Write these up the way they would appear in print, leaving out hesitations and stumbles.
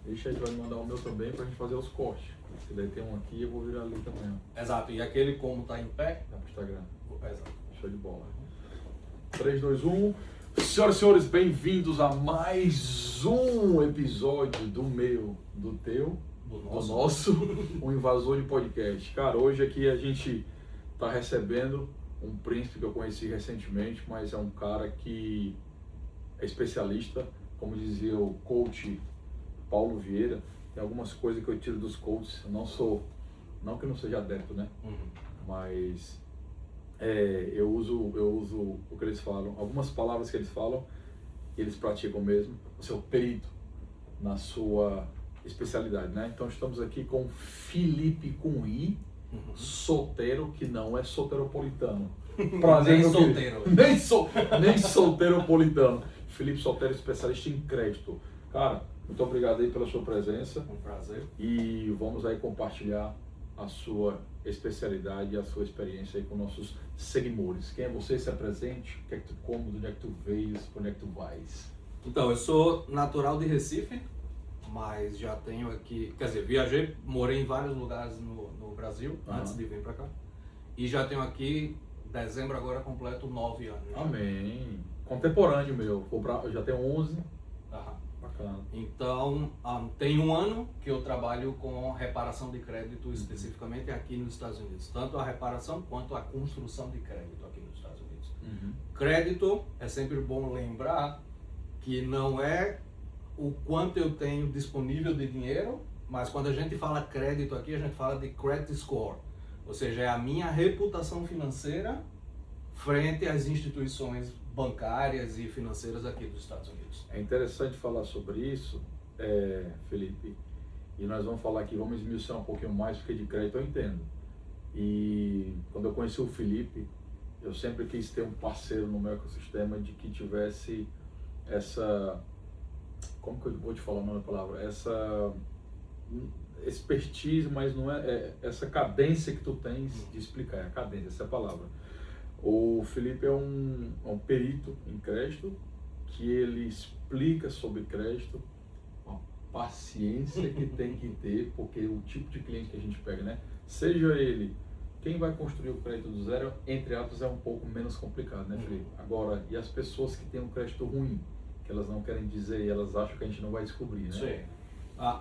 Deixa aí, vai mandar o meu também pra gente fazer os cortes. Se daí tem um aqui, eu vou virar ali também, ó. Exato, e aquele como tá em pé, Dá pro Instagram. exato. Show de bola. 3, 2, 1. Senhoras e senhores, bem-vindos a mais um episódio do meu, do teu, do nosso, o Invasor de Podcast. Cara, hoje aqui a gente tá recebendo um príncipe que eu conheci recentemente, mas é um cara que é especialista, como dizia o coach Paulo Vieira. Tem algumas coisas que eu tiro dos coaches, eu não que eu não seja adepto, né? Mas eu uso o que eles falam, algumas palavras que eles falam, eles praticam mesmo. Você é o perito na sua especialidade, né? Então estamos aqui com Felipe com I, solteiro, que não é soteropolitano. Prazer, Nem solteiro. Nem solteropolitano. Felipe Solteiro, especialista em crédito. Cara, muito obrigado aí pela sua presença. Um prazer. E vamos aí compartilhar a sua especialidade e a sua experiência aí com nossos seguidores. Quem é você? Se apresente. O que é que tu come? De onde é que tu veio? Para onde é que tu vais? Então, eu sou natural de Recife, mas já tenho aqui, quer dizer, viajei, morei em vários lugares no Brasil, antes de vir para cá. E já tenho aqui, dezembro agora, completo 9 anos. Amém. Contemporâneo meu. Eu já tenho 11. Bacana. Então, tem um ano que eu trabalho com reparação de crédito, especificamente aqui nos Estados Unidos. Tanto a reparação quanto a construção de crédito aqui nos Estados Unidos. Crédito, é sempre bom lembrar que não é o quanto eu tenho disponível de dinheiro, mas quando a gente fala crédito aqui, a gente fala de credit score. Ou seja, é a minha reputação financeira frente às instituições bancárias e financeiras aqui dos Estados Unidos. É interessante falar sobre isso, Felipe, e nós vamos falar aqui, vamos esmiuçar um pouquinho mais, porque de crédito eu entendo. E quando eu conheci o Felipe, eu sempre quis ter um parceiro no meu ecossistema de que tivesse essa, como que eu vou te falar uma palavra, essa expertise, mas não essa cadência que tu tens de explicar, é a cadência, essa é a palavra. O Felipe é um perito em crédito, que ele explica sobre crédito, uma paciência que tem que ter, porque o tipo de cliente que a gente pega, né? Seja ele, quem vai construir o crédito do zero, entre aspas, é um pouco menos complicado, né, Felipe? Agora, e as pessoas que têm um crédito ruim, que elas não querem dizer e elas acham que a gente não vai descobrir, né? Sim.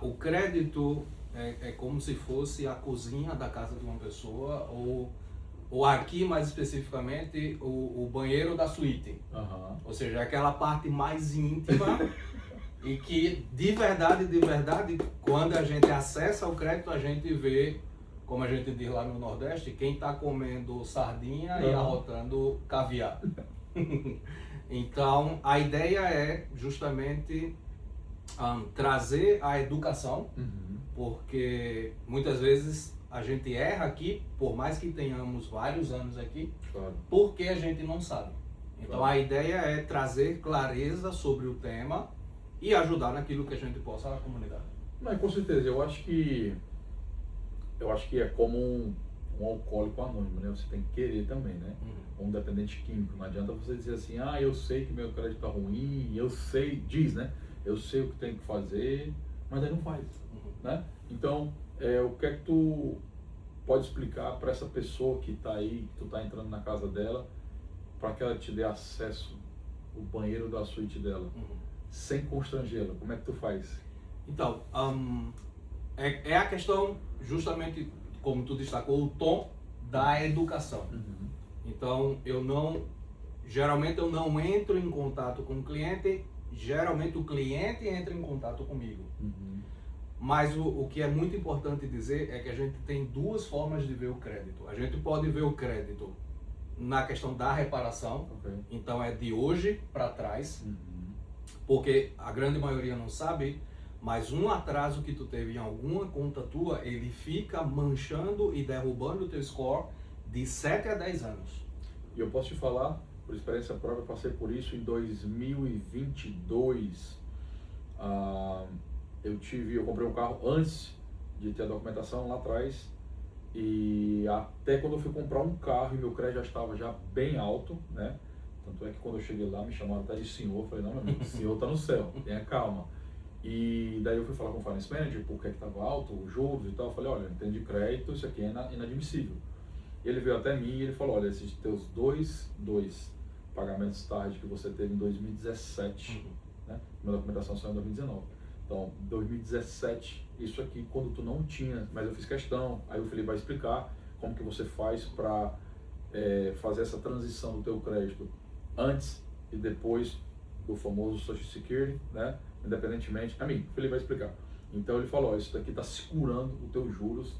O crédito é como se fosse a cozinha da casa de uma pessoa, ou aqui mais especificamente o banheiro da suíte. Ou seja, aquela parte mais íntima e que de verdade, quando a gente acessa o crédito, a gente vê, como a gente diz lá no Nordeste, quem está comendo sardinha e arrotando caviar. Então, a ideia é justamente trazer a educação, porque muitas vezes a gente erra aqui, por mais que tenhamos vários anos aqui, porque a gente não sabe. Então a ideia é trazer clareza sobre o tema e ajudar naquilo que a gente possa na comunidade. Mas com certeza, eu acho que é como um alcoólico anônimo, né? Você tem que querer também, né? Um dependente químico. Não adianta você dizer assim, eu sei que meu crédito tá ruim, eu sei, né? Eu sei o que tem que fazer, mas aí não faz, né? Então, o que é que tu pode explicar para essa pessoa que está aí, que tu está entrando na casa dela, para que ela te dê acesso ao banheiro da suíte dela, sem constrangê-la? Como é que tu faz? Então, é a questão, justamente como tu destacou, o tom da educação. Então, geralmente eu não entro em contato com o cliente, geralmente o cliente entra em contato comigo. Mas o que é muito importante dizer é que a gente tem duas formas de ver o crédito. A gente pode ver o crédito na questão da reparação, então é de hoje para trás, porque a grande maioria não sabe, mas um atraso que tu teve em alguma conta tua, ele fica manchando e derrubando o teu score de 7 a 10 anos. E eu posso te falar, por experiência própria, eu passei por isso em 2022. Eu comprei um carro antes de ter a documentação lá atrás, e até quando eu fui comprar um carro e meu crédito já estava bem alto, né? Tanto é que quando eu cheguei lá me chamaram até de senhor, eu falei, não, meu amigo, o senhor está no céu, tenha calma. E daí eu fui falar com o Finance Manager por que estava alto, os juros e tal. Eu falei, olha, em termos de crédito, isso aqui é inadmissível. Ele veio até mim e ele falou, olha, esses teus dois pagamentos tarde que você teve em 2017, né? Minha documentação saiu em 2019. Então, 2017, isso aqui, quando tu não tinha, mas eu fiz questão, aí o Felipe vai explicar como que você faz para fazer essa transição do teu crédito antes e depois do famoso Social Security, né? Independentemente, o Felipe vai explicar. Então ele falou, ó, isso daqui está segurando os teus juros,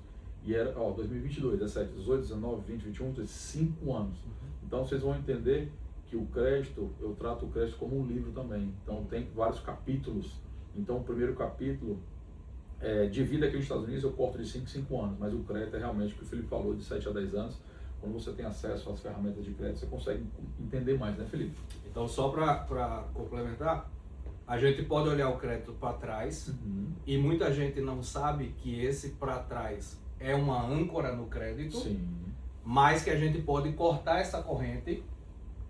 e era, 2022, 17, 18, 19, 20, 21, 5 anos. Então vocês vão entender que o crédito, eu trato o crédito como um livro também. Então tem vários capítulos. Então o primeiro capítulo, de vida aqui nos Estados Unidos, eu corto de 5 em 5 anos, mas o crédito é realmente o que o Felipe falou, de 7 a 10 anos. Quando você tem acesso às ferramentas de crédito, você consegue entender mais, né, Felipe? Então, só para complementar, a gente pode olhar o crédito para trás, e muita gente não sabe que esse para trás é uma âncora no crédito, Sim. mas que a gente pode cortar essa corrente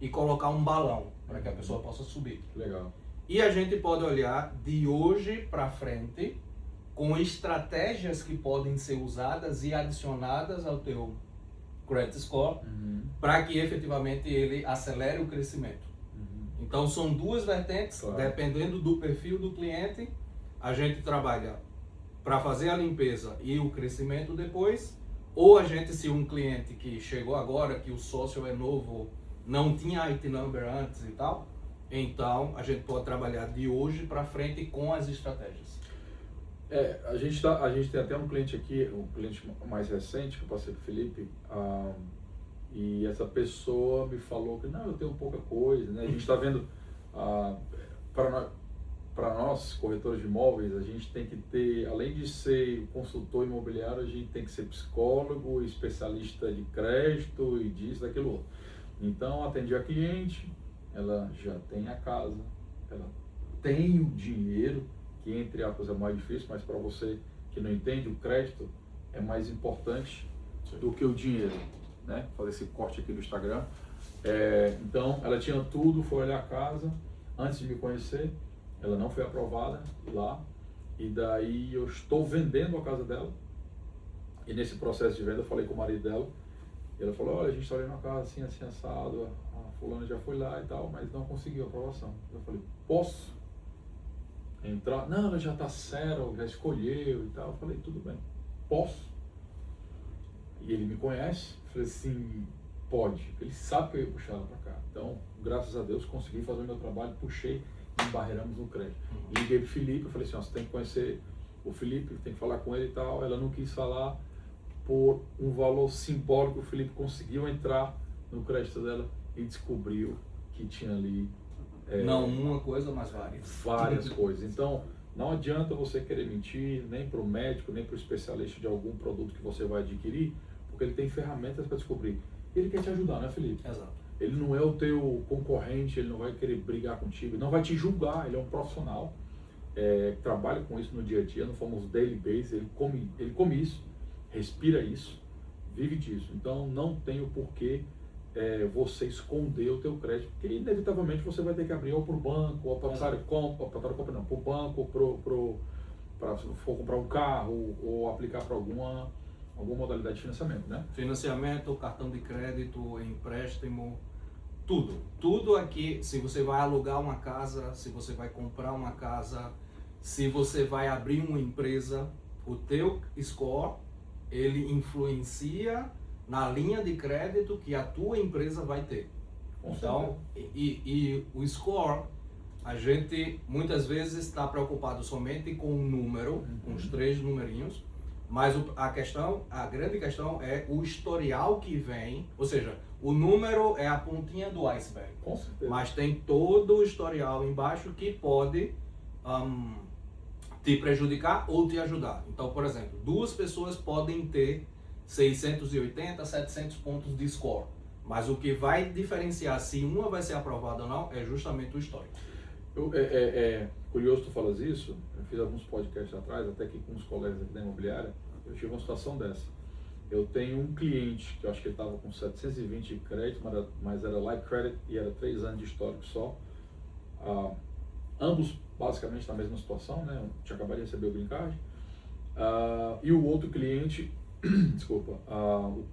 e colocar um balão para que a pessoa possa subir. Legal. E a gente pode olhar de hoje para frente com estratégias que podem ser usadas e adicionadas ao teu credit score para que efetivamente ele acelere o crescimento. Então são duas vertentes, claro. Dependendo do perfil do cliente, a gente trabalha para fazer a limpeza e o crescimento depois, ou a gente, se um cliente que chegou agora, que o sócio é novo, não tinha IT number antes e tal, então a gente pode trabalhar de hoje para frente com as estratégias. A gente tem até um cliente aqui, um cliente mais recente, que eu passei para o Felipe, e essa pessoa me falou que não, eu tenho pouca coisa, né? A gente está vendo, para nós, corretores de imóveis, a gente tem que ter, além de ser consultor imobiliário, a gente tem que ser psicólogo, especialista de crédito e disso, daquilo outro. Então, atendi a cliente, ela já tem a casa, ela tem o dinheiro, que entre aspas é mais difícil, mas para você que não entende, o crédito é mais importante do que o dinheiro, né? Fazer esse corte aqui do Instagram. Então, ela tinha tudo, foi olhar a casa, antes de me conhecer, ela não foi aprovada lá, e daí eu estou vendendo a casa dela, e nesse processo de venda eu falei com o marido dela, e ela falou, olha, a gente está olhando a casa assim, assim, assado, a fulana já foi lá e tal, mas não conseguiu a aprovação. Eu falei, posso entrar? Não, ela já está séria, já escolheu e tal. Eu falei, tudo bem, posso? E ele me conhece, eu falei assim, pode, ele sabe que eu ia puxar ela para cá. Então, graças a Deus, consegui fazer o meu trabalho, puxei e embarreiramos no crédito. Liguei pro Felipe, eu falei assim, ó, você tem que conhecer o Felipe, tem que falar com ele e tal. Ela não quis falar, por um valor simbólico, o Felipe conseguiu entrar no crédito dela e descobriu que tinha ali... não uma coisa, mas várias. Várias coisas. Então, não adianta você querer mentir, nem para o médico, nem para o especialista de algum produto que você vai adquirir, porque ele tem ferramentas para descobrir. Ele quer te ajudar, né, Felipe? Exato. Ele não é o teu concorrente, ele não vai querer brigar contigo, ele não vai te julgar, ele é um profissional, trabalha com isso no dia a dia, no famoso daily basis, ele come isso, respira isso, vive disso. Então não tem o porquê você esconder o teu crédito, porque inevitavelmente você vai ter que abrir ou para o banco, ou para o banco, para se for comprar um carro, ou aplicar para alguma modalidade de financiamento, né? Financiamento, cartão de crédito, empréstimo, tudo. Tudo aqui, se você vai alugar uma casa, se você vai comprar uma casa, se você vai abrir uma empresa, o teu score, ele influencia na linha de crédito que a tua empresa vai ter. Então, e o score, a gente muitas vezes está preocupado somente com o número, com os 3 numerinhos, mas a grande questão é o historial que vem, ou seja, o número é a pontinha do iceberg, com certeza. Mas tem todo o historial embaixo que pode te prejudicar ou te ajudar. Então, por exemplo, 2 pessoas podem ter 680, 700 pontos de score, mas o que vai diferenciar se uma vai ser aprovada ou não é justamente o histórico. Curioso tu falas isso, eu fiz alguns podcasts atrás, até que com uns colegas aqui da imobiliária, eu tive uma situação dessa. Eu tenho um cliente, que eu acho que ele estava com 720 de crédito, mas era light credit e era 3 anos de histórico só. ambos basicamente na mesma situação, né? Tinha acabado de receber o green card. E o outro cliente, desculpa,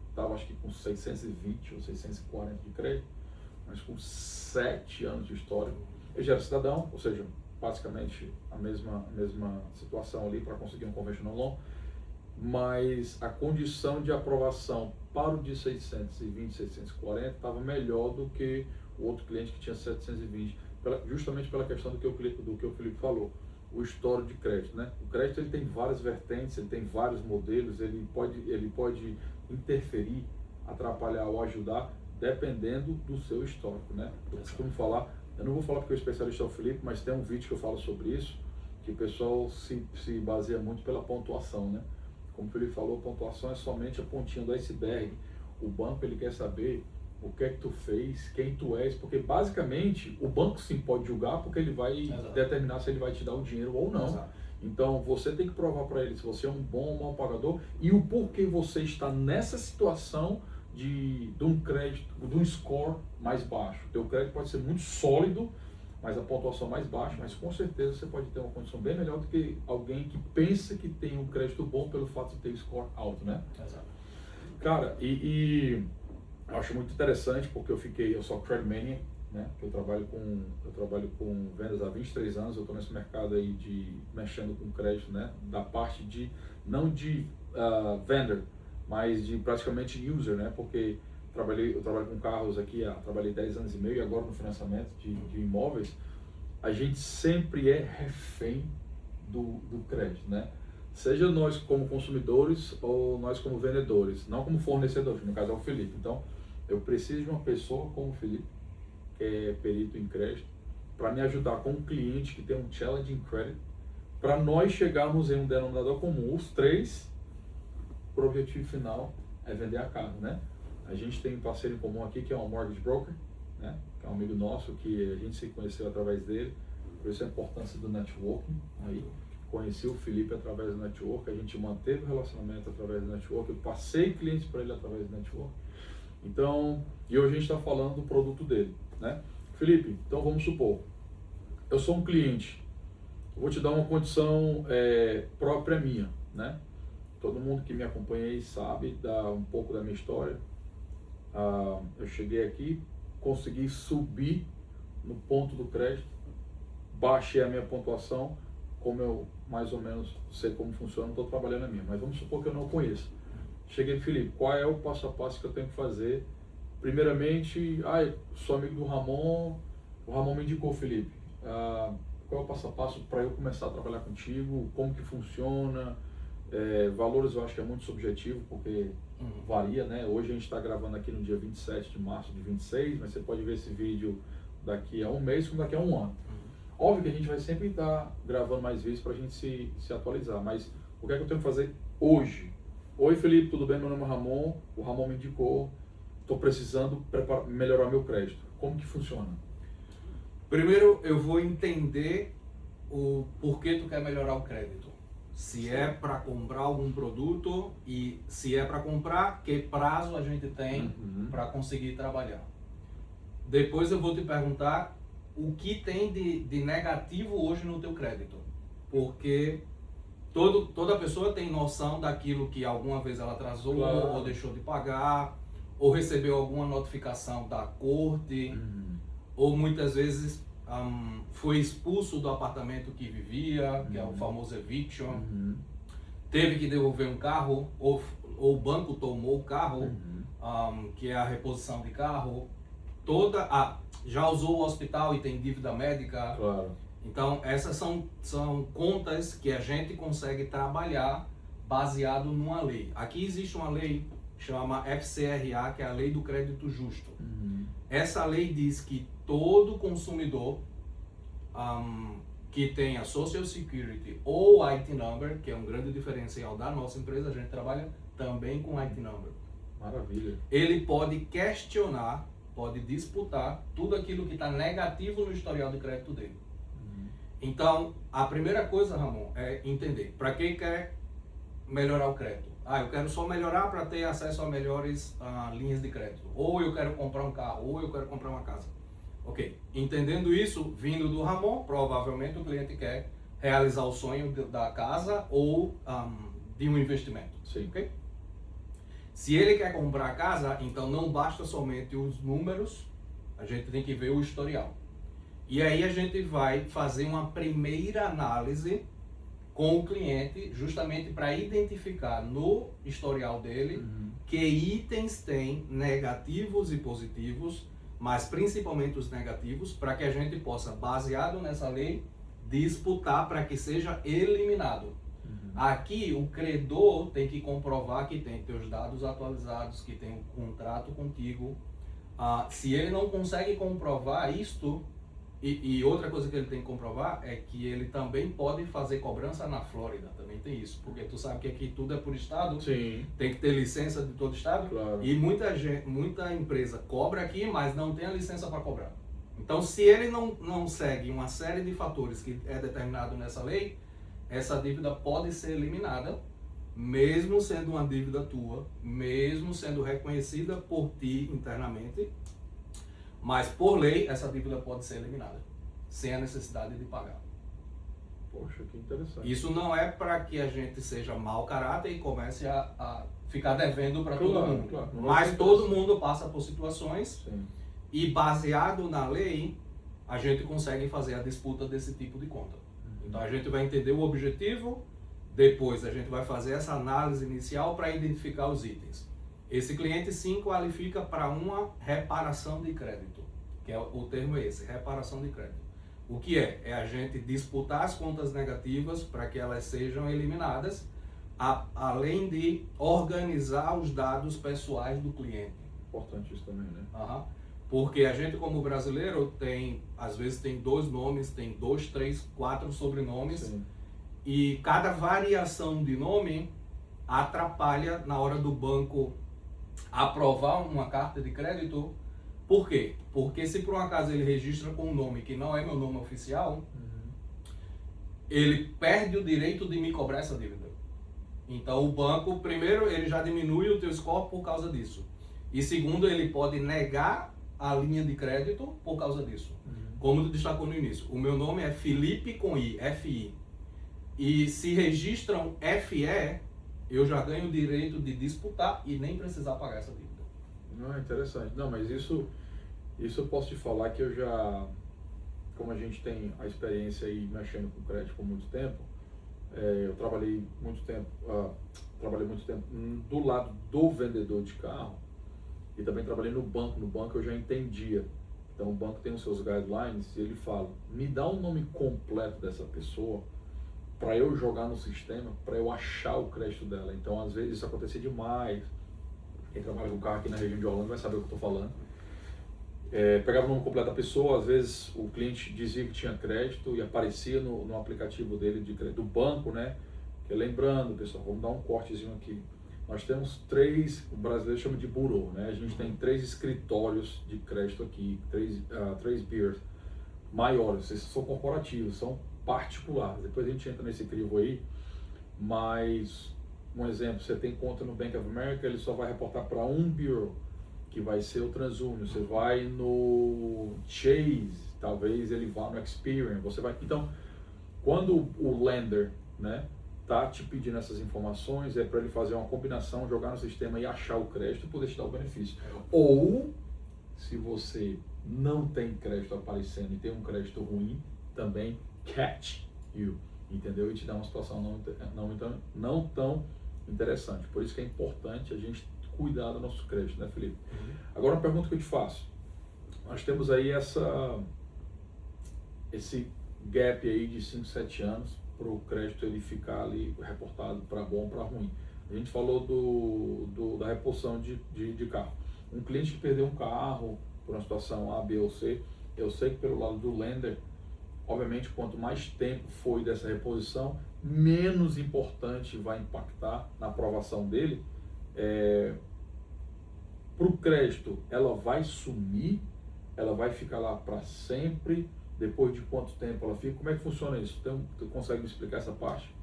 estava acho que com 620 ou 640 de crédito, mas com 7 anos de história. Ele já era cidadão, ou seja, basicamente a mesma situação ali para conseguir um conventional loan, mas a condição de aprovação para o de 620, 640 estava melhor do que o outro cliente que tinha 720, justamente pela questão do que o Felipe falou, o histórico de crédito, né? O crédito ele tem várias vertentes, ele tem vários modelos, ele pode interferir, atrapalhar ou ajudar, dependendo do seu histórico, né? Eu costumo falar, eu não vou falar porque o especialista é o Felipe, mas tem um vídeo que eu falo sobre isso, que o pessoal se baseia muito pela pontuação, né? Como o Felipe falou, a pontuação é somente a pontinha do iceberg. O banco ele quer saber o que é que tu fez, quem tu és, porque basicamente o banco sim pode julgar porque ele vai determinar se ele vai te dar o dinheiro ou não. Exato. Então você tem que provar para ele se você é um bom ou mau pagador e o porquê você está nessa situação de um crédito, de um score mais baixo. O teu crédito pode ser muito sólido, mas a pontuação mais baixa, mas com certeza você pode ter uma condição bem melhor do que alguém que pensa que tem um crédito bom pelo fato de ter um score alto, né? Exato. Cara, eu acho muito interessante porque eu sou credit maniac, né? Eu trabalho com vendas há 23 anos, eu estou nesse mercado aí mexendo com crédito, né? Da parte não de vendor, mas de praticamente user, né? Porque eu trabalho com carros aqui, trabalhei 10 anos e meio e agora no financiamento de imóveis, a gente sempre é refém do crédito, né? Seja nós como consumidores ou nós como vendedores, não como fornecedores, no caso é o Felipe. Então, eu preciso de uma pessoa como o Felipe, que é perito em crédito, para me ajudar com um cliente que tem um challenging credit, para nós chegarmos em um denominador comum, os três, o objetivo final é vender a casa, né? A gente tem um parceiro em comum aqui que é um mortgage broker, né? Que é um amigo nosso que a gente se conheceu através dele, por isso a importância do networking. Aí conheci o Felipe através do network, a gente manteve o relacionamento através do network, eu passei clientes para ele através do network. Então, e hoje a gente está falando do produto dele, né? Felipe, então vamos supor, eu sou um cliente, eu vou te dar uma condição própria minha, né? Todo mundo que me acompanha aí sabe um pouco da minha história. Eu cheguei aqui, consegui subir no ponto do crédito, baixei a minha pontuação, como eu mais ou menos sei como funciona, estou trabalhando a minha, mas vamos supor que eu não conheço. Cheguei, Felipe, qual é o passo a passo que eu tenho que fazer? Primeiramente, sou amigo do Ramon, o Ramon me indicou, Felipe, qual é o passo a passo para eu começar a trabalhar contigo, como que funciona? Valores eu acho que é muito subjetivo, porque varia, né? Hoje a gente está gravando aqui no dia 27 de março de 26, mas você pode ver esse vídeo daqui a um mês como daqui a um ano. Óbvio que a gente vai sempre estar gravando mais vezes para a gente se atualizar, mas o que é que eu tenho que fazer hoje? Oi Felipe, tudo bem? Meu nome é Ramon, o Ramon me indicou, estou precisando melhorar meu crédito. Como que funciona? Primeiro eu vou entender o porquê tu quer melhorar o crédito. Se é para comprar algum produto e se é para comprar, que prazo a gente tem para conseguir trabalhar. Depois eu vou te perguntar o que tem de negativo hoje no teu crédito. Porque toda pessoa tem noção daquilo que alguma vez ela atrasou, claro, ou deixou de pagar, ou recebeu alguma notificação da corte, ou muitas vezes foi expulso do apartamento que vivia, que é o famoso eviction, teve que devolver um carro, ou o banco tomou o carro, que é a reposição de carro, já usou o hospital e tem dívida médica. Claro. Então essas são contas que a gente consegue trabalhar baseado numa lei. Aqui existe uma lei chama FCRA, que é a Lei do Crédito Justo. Essa lei diz que todo consumidor que tenha Social Security ou IT Number, que é um grande diferencial da nossa empresa, a gente trabalha também com IT Number. Maravilha. Ele pode questionar, pode disputar tudo aquilo que está negativo no historial de crédito dele. Então, a primeira coisa, Ramon, é entender para quem quer melhorar o crédito. Eu quero só melhorar para ter acesso a melhores linhas de crédito. Ou eu quero comprar um carro, ou eu quero comprar uma casa. Ok, entendendo isso, vindo do Ramon, provavelmente o cliente quer realizar o sonho da casa ou de um investimento. Sim. Okay? Se ele quer comprar a casa, então não basta somente os números, a gente tem que ver o historial. E aí a gente vai fazer uma primeira análise com o cliente, justamente para identificar no historial dele que itens tem negativos e positivos, mas principalmente os negativos, para que a gente possa, baseado nessa lei, disputar para que seja eliminado. Aqui o credor tem que comprovar que tem teus dados atualizados, que tem um contrato contigo. Se ele não consegue comprovar isto, e outra coisa que ele tem que comprovar é que ele também pode fazer cobrança na Flórida, também tem isso, porque tu sabe que aqui tudo é por estado. Sim. Tem que ter licença de todo estado. Claro. E muita empresa cobra aqui, mas não tem a licença para cobrar. Então, se ele não segue uma série de fatores que é determinado nessa lei, essa dívida pode ser eliminada, mesmo sendo uma dívida tua, mesmo sendo reconhecida por ti internamente, mas por lei essa dívida pode ser eliminada, sem a necessidade de pagar. Poxa, que interessante. Isso não é para que a gente seja mau caráter e comece a ficar devendo para todo mundo. Claro. Mas todo mundo passa por situações. Sim. E baseado na lei, a gente consegue fazer a disputa desse tipo de conta. Então a gente vai entender o objetivo, depois a gente vai fazer essa análise inicial para identificar os itens. Esse cliente sim qualifica para uma reparação de crédito, que é o termo esse, reparação de crédito. O que é? É a gente disputar as contas negativas para que elas sejam eliminadas, além de organizar os dados pessoais do cliente. Importante isso também, né? Porque a gente, como brasileiro, às vezes tem 2 nomes, tem 2, 3, 4 sobrenomes. Sim. E cada variação de nome atrapalha na hora do banco aprovar uma carta de crédito. Por quê? Porque se por um acaso ele registra com um nome que não é meu nome oficial, ele perde o direito de me cobrar essa dívida. Então o banco, primeiro, ele já diminui o teu score por causa disso. E segundo, ele pode negar a linha de crédito por causa disso. Como tu destacou no início, o meu nome é Felipe com I, F-I. E se registram FE, eu já ganho o direito de disputar e nem precisar pagar essa dívida. Não, é interessante. Não, mas isso eu posso te falar que eu já, como a gente tem a experiência aí mexendo com crédito por muito tempo, eu trabalhei muito tempo do lado do vendedor de carro e também trabalhei no banco. No banco eu já entendia. Então o banco tem os seus guidelines e ele fala, me dá o nome completo dessa pessoa para eu jogar no sistema, para eu achar o crédito dela. Então às vezes isso acontecia demais. Quem trabalha com carro aqui na região de Orlando vai saber o que eu estou falando. Pegava o nome completo da pessoa, às vezes o cliente dizia que tinha crédito e aparecia no aplicativo dele de crédito, do banco, né? Que lembrando, pessoal, vamos dar um cortezinho aqui. Nós temos 3, o brasileiro chama de bureau, né? A gente tem 3 escritórios de crédito aqui, 3 bureaus maiores, esses são corporativos, são particulares. Depois a gente entra nesse crivo aí, mas um exemplo, você tem conta no Bank of America, ele só vai reportar para um bureau, que vai ser o TransUnion. Você vai no Chase, talvez ele vá no Experian, você vai... Então, quando o lender, né, tá te pedindo essas informações, é para ele fazer uma combinação, jogar no sistema e achar o crédito e poder te dar o benefício. Ou, se você não tem crédito aparecendo e tem um crédito ruim, também catch you, entendeu? E te dá uma situação não tão interessante. Por isso que é importante a gente cuidar do nosso crédito, né, Felipe? Agora, uma pergunta que eu te faço. Nós temos aí esse gap aí de 5, 7 anos para o crédito ele ficar ali reportado para bom ou para ruim. A gente falou da reposição de carro. Um cliente que perdeu um carro por uma situação A, B ou C, eu sei que pelo lado do lender, obviamente, quanto mais tempo foi dessa reposição, menos importante vai impactar na aprovação dele. Para o crédito, ela vai sumir, ela vai ficar lá para sempre, depois de quanto tempo ela fica? Como é que funciona isso? Tu consegue me explicar essa parte?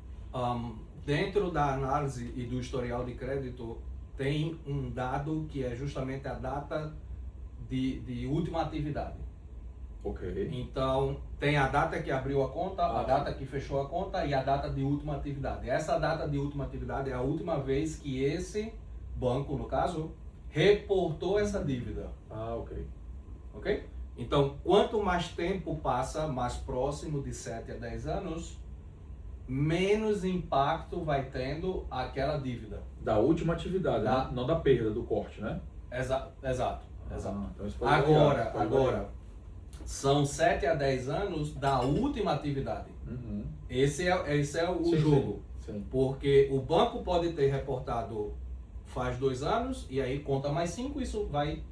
Dentro da análise e do historial de crédito, tem um dado que é justamente a data de última atividade. Ok. Então, tem a data que abriu a conta, a Ah. data que fechou a conta e a data de última atividade. Essa data de última atividade é a última vez que esse banco, no caso, reportou essa dívida. Ah, ok. Ok? Então, quanto mais tempo passa, mais próximo de 7 a 10 anos, menos impacto vai tendo aquela dívida. Da última atividade, Da- não da perda, do corte, né? Exato. Então isso pode Agora, variar, pode variar. são 7 a 10 anos da última atividade. Uhum. Esse é o Sim, jogo. Sim. Porque o banco pode ter reportado faz 2 anos e aí conta mais 5, isso vai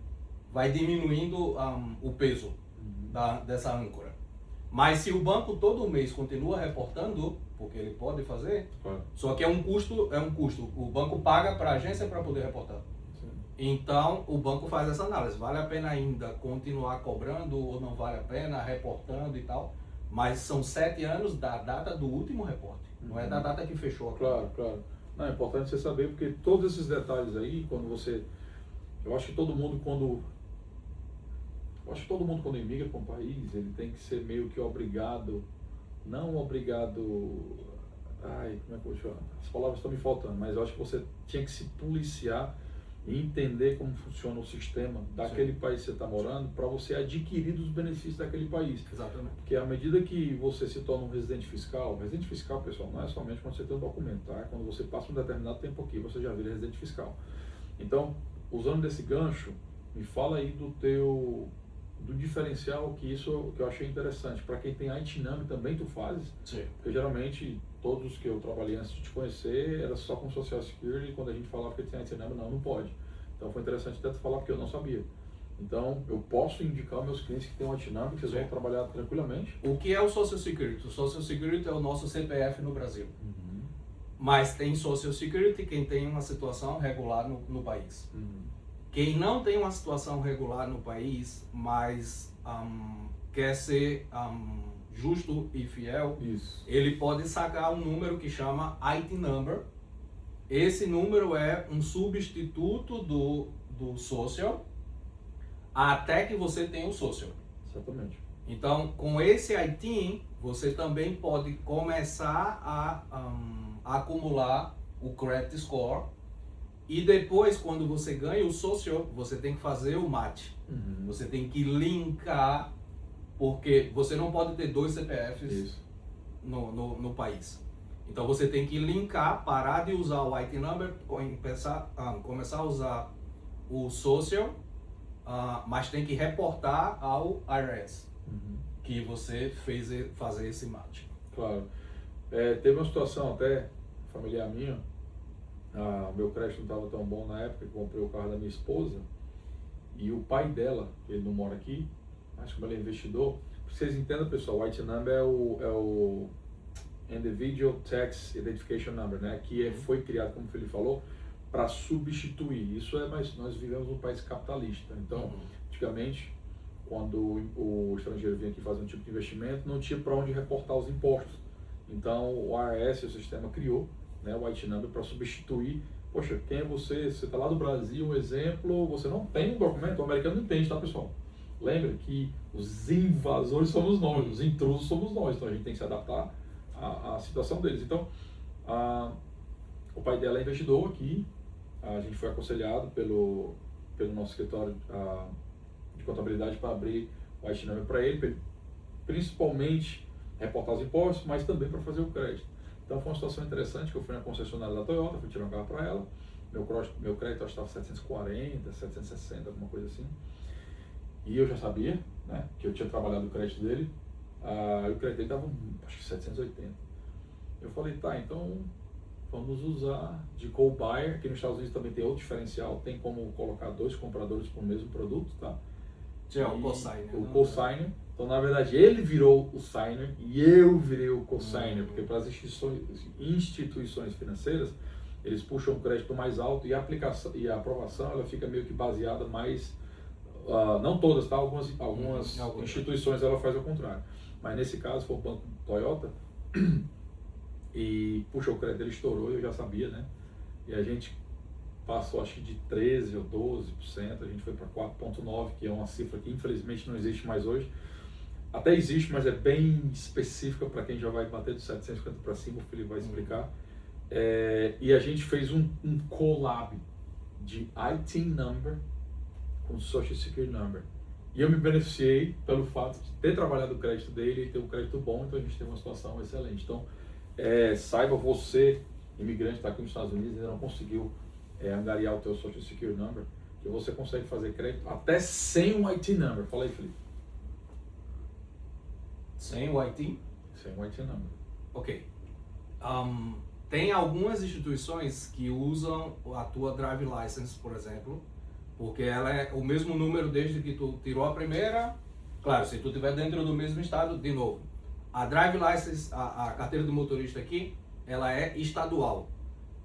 diminuindo o peso dessa âncora. Mas se o banco todo mês continua reportando, porque ele pode fazer, Claro. só que é um custo. O banco paga para a agência para poder reportar. Sim. Então, o banco faz essa análise. Vale a pena ainda continuar cobrando ou não vale a pena, reportando e tal. Mas são 7 anos da data do último reporte. Não é da data que fechou a conta. Claro, claro. Não, é importante você saber, porque todos esses detalhes aí, quando você... Eu acho que todo mundo quando emigra para um país, ele tem que ser meio que obrigado, não obrigado... Ai, como é que eu vou chamar? As palavras estão me faltando, mas eu acho que você tinha que se policiar e entender como funciona o sistema daquele país que você está morando para você adquirir os benefícios daquele país. Exatamente. Porque à medida que você se torna um residente fiscal, pessoal, não é somente quando você tem um documento, tá? Quando você passa um determinado tempo aqui, você já vira residente fiscal. Então, usando desse gancho, me fala aí do diferencial que eu achei interessante. Para quem tem ITnumber também tu fazes? Sim. Porque geralmente todos que eu trabalhei antes de te conhecer era só com Social Security, e quando a gente falava que tinha ITnumber, não pode. Então foi interessante até tu falar porque eu não sabia. Então eu posso indicar aos meus clientes que têm um ITnumber, que vocês vão trabalhar tranquilamente. O que é o Social Security? O Social Security é o nosso CPF no Brasil. Mas tem Social Security quem tem uma situação regular no país. Quem não tem uma situação regular no país, mas quer ser justo e fiel, Isso. ele pode sacar um número que chama IT Number. Esse número é um substituto do Social até que você tenha o Social. Exatamente. Então, com esse IT, você também pode começar a acumular o Credit Score. E depois, quando você ganha o Social, você tem que fazer o match. Você tem que linkar, porque você não pode ter 2 CPFs no país. Então você tem que linkar, parar de usar o IT Number, começar a usar o Social, mas tem que reportar ao IRS que você fez fazer esse match. Claro. Teve uma situação até familiar minha. Meu crédito não estava tão bom na época que comprei o carro da minha esposa e o pai dela, ele não mora aqui, mas como ele é investidor, pra vocês entendam, pessoal, o IT Number é o Individual Tax Identification Number, né? Que foi criado, como o Felipe falou, para substituir. Mas nós vivemos num país capitalista, então antigamente quando o estrangeiro vinha aqui fazer um tipo de investimento, não tinha para onde reportar os impostos. Então o IRS, o sistema, criou, né, o IT Number para substituir. Poxa, quem é você? Você está lá do Brasil, um exemplo, você não tem um documento, o americano não entende, tá, pessoal? Lembre que os invasores somos nós, os intrusos somos nós, então a gente tem que se adaptar à situação deles. Então, o pai dela é investidor aqui, a gente foi aconselhado pelo nosso escritório de contabilidade para abrir o IT Number para ele, principalmente reportar os impostos, mas também para fazer o crédito. Então foi uma situação interessante, que eu fui na concessionária da Toyota, fui tirar um carro para ela, meu crédito estava 740, 760, alguma coisa assim, e eu já sabia, né, que eu tinha trabalhado o crédito dele, e o crédito dele estava, acho que 780. Eu falei, tá, então vamos usar de co-buyer. Aqui nos Estados Unidos também tem outro diferencial, tem como colocar 2 compradores para o mesmo produto, tá? O co-signer. O co-signer. Então, na verdade, ele virou o signer e eu virei o co-signer, porque para as instituições financeiras, eles puxam o crédito mais alto e a aprovação ela fica meio que baseada mais, não todas, tá? Algumas instituições ela faz ao contrário. Mas nesse caso foi o Banco Toyota e puxou o crédito, ele estourou, eu já sabia, né? E a gente passou acho que de 13% ou 12%, a gente foi para 4,9%, que é uma cifra que infelizmente não existe mais hoje. Até existe, mas é bem específica para quem já vai bater de 750 para cima, o Felipe vai explicar. E a gente fez um collab de IT Number com Social Security Number. E eu me beneficiei pelo fato de ter trabalhado o crédito dele e ter um crédito bom, então a gente tem uma situação excelente. Então, saiba você, imigrante que está aqui nos Estados Unidos e ainda não conseguiu angariar o teu Social Security Number, que você consegue fazer crédito até sem um IT Number. Fala aí, Felipe. Sem o IT? Sem um IT Number. Ok. Tem algumas instituições que usam a tua Drive License, por exemplo, porque ela é o mesmo número desde que tu tirou a primeira. Claro, se tu estiver dentro do mesmo estado, de novo. A Drive License, a carteira do motorista aqui, ela é estadual.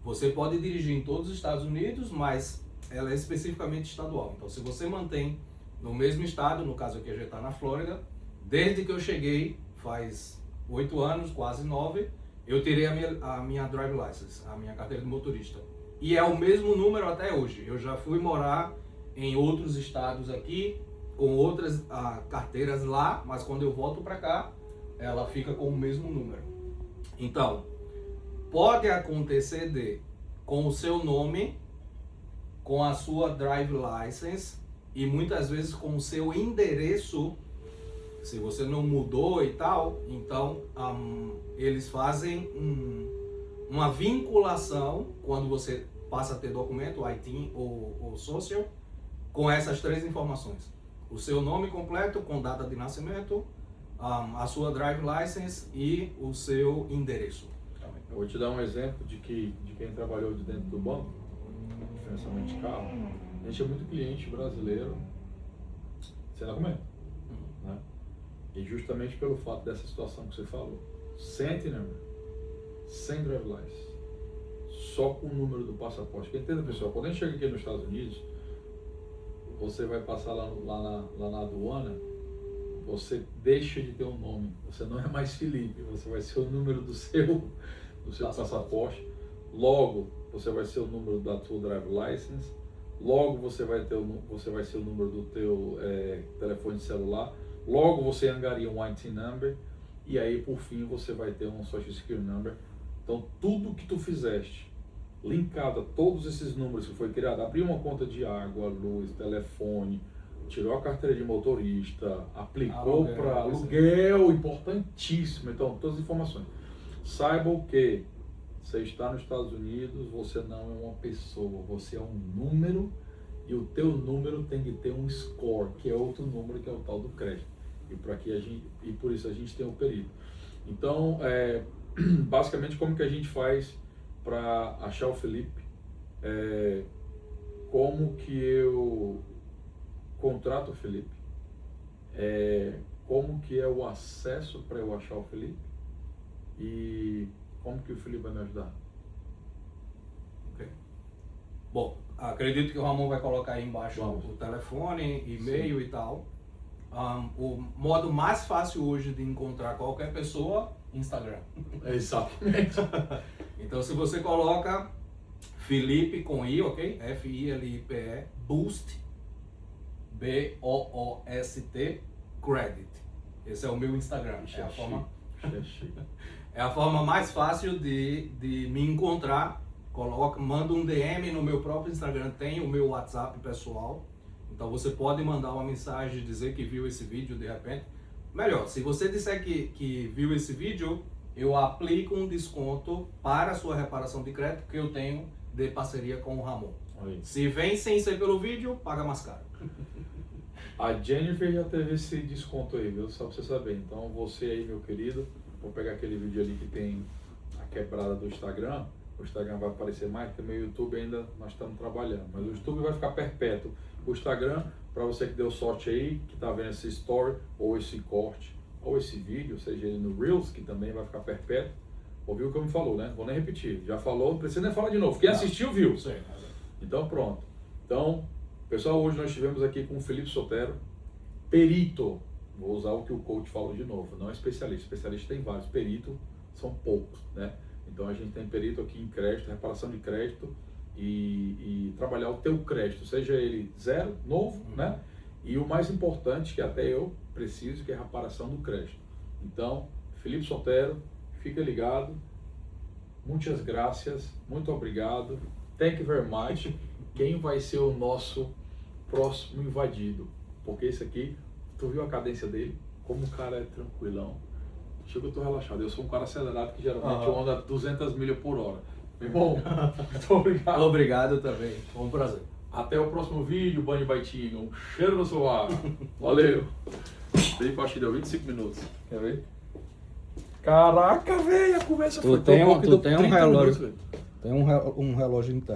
Você pode dirigir em todos os Estados Unidos, mas ela é especificamente estadual. Então, se você mantém no mesmo estado, no caso aqui a gente está na Flórida, desde que eu cheguei, faz 8 anos, quase 9, eu tirei a minha Drive License, a minha carteira de motorista. E é o mesmo número até hoje. Eu já fui morar em outros estados aqui, com outras carteiras lá, mas quando eu volto para cá, ela fica com o mesmo número. Então, pode acontecer com o seu nome, com a sua Drive License e muitas vezes com o seu endereço, se você não mudou e tal, então eles fazem uma vinculação quando você passa a ter documento, IT ou social, com essas 3 informações. O seu nome completo com data de nascimento, a sua Drive License e o seu endereço. Eu vou te dar um exemplo de quem trabalhou de dentro do banco, financiamento de carro. A gente é muito cliente brasileiro sem documento, né? E justamente pelo fato dessa situação que você falou, sem IT Number, sem Drive License, só com o número do passaporte. Porque entenda, pessoal, quando a gente chega aqui nos Estados Unidos, você vai passar lá na aduana, você deixa de ter um nome, você não é mais Felipe, você vai ser o número do seu passaporte, logo você vai ser o número da tua Drive License, logo você vai ser o número do teu telefone celular, logo você angaria um IT Number e aí por fim você vai ter um Social Security Number. Então tudo que tu fizeste linkado a todos esses números que foi criado, abriu uma conta de água, luz, telefone, tirou a carteira de motorista, aplicou para aluguel, importantíssimo. Então, todas as informações. Saibam que você está nos Estados Unidos, você não é uma pessoa, você é um número e o teu número tem que ter um score, que é outro número, que é o tal do crédito. E por isso a gente tem o perito. Então, basicamente, como que a gente faz para achar o Felipe? Como que eu contrato o Felipe? Como que é o acesso para eu achar o Felipe? E como que o Felipe vai me ajudar? Okay. Bom, acredito que o Ramon vai colocar aí embaixo o telefone, e-mail e tal. O modo mais fácil hoje de encontrar qualquer pessoa, Instagram. Exatamente. Então, se você coloca Felipe com I, ok? F-I-L-I-P-E, Boost, B-O-O-S-T, Credit. Esse é o meu Instagram. É a forma mais fácil de me encontrar. Manda um DM no meu próprio Instagram, tem o meu WhatsApp pessoal. Então você pode mandar uma mensagem e dizer que viu esse vídeo de repente. Melhor, se você disser que viu esse vídeo, eu aplico um desconto para a sua reparação de crédito que eu tenho de parceria com o Ramon. Aí. Se vem sem ser pelo vídeo, paga mais caro. A Jennifer já teve esse desconto aí, viu? Só pra você saber. Então você aí, meu querido, vou pegar aquele vídeo ali que tem a quebrada do Instagram. O Instagram vai aparecer mais, porque meu YouTube ainda nós estamos trabalhando. Mas o YouTube vai ficar perpétuo. O Instagram, para você que deu sorte aí, que tá vendo esse story, ou esse corte, ou esse vídeo, seja ele no Reels, que também vai ficar perpétuo. Ouviu o que eu me falou, né? Vou nem repetir. Já falou, não precisa nem falar de novo. Quem assistiu, viu. Sim. Então pronto. Então, pessoal, hoje nós estivemos aqui com o Felipe Sotero, perito. Vou usar o que o coach falou de novo, não é especialista. Especialista tem vários, perito são poucos, né? Então a gente tem perito aqui em crédito, reparação de crédito e trabalhar o teu crédito, seja ele zero, novo, né? E o mais importante, que até eu preciso, que é a reparação do crédito. Então, Felipe Sotero, fica ligado. Muitas graças, muito obrigado. Thank you very much. Quem vai ser o nosso próximo invadido? Porque esse aqui, tu viu a cadência dele? Como o cara é tranquilão. Chega, eu tô relaxado. Eu sou um cara acelerado que geralmente anda 200 milhas por hora. Meu irmão, muito obrigado. Obrigado também. Foi um prazer. Até o próximo vídeo, Banho Baitinho. Um cheiro no sovaco. Valeu. Daí acho que deu 25 minutos. Quer ver? Caraca, velho, a conversa foi tão boa que deu 30 minutos, velho. Tem um relógio interno.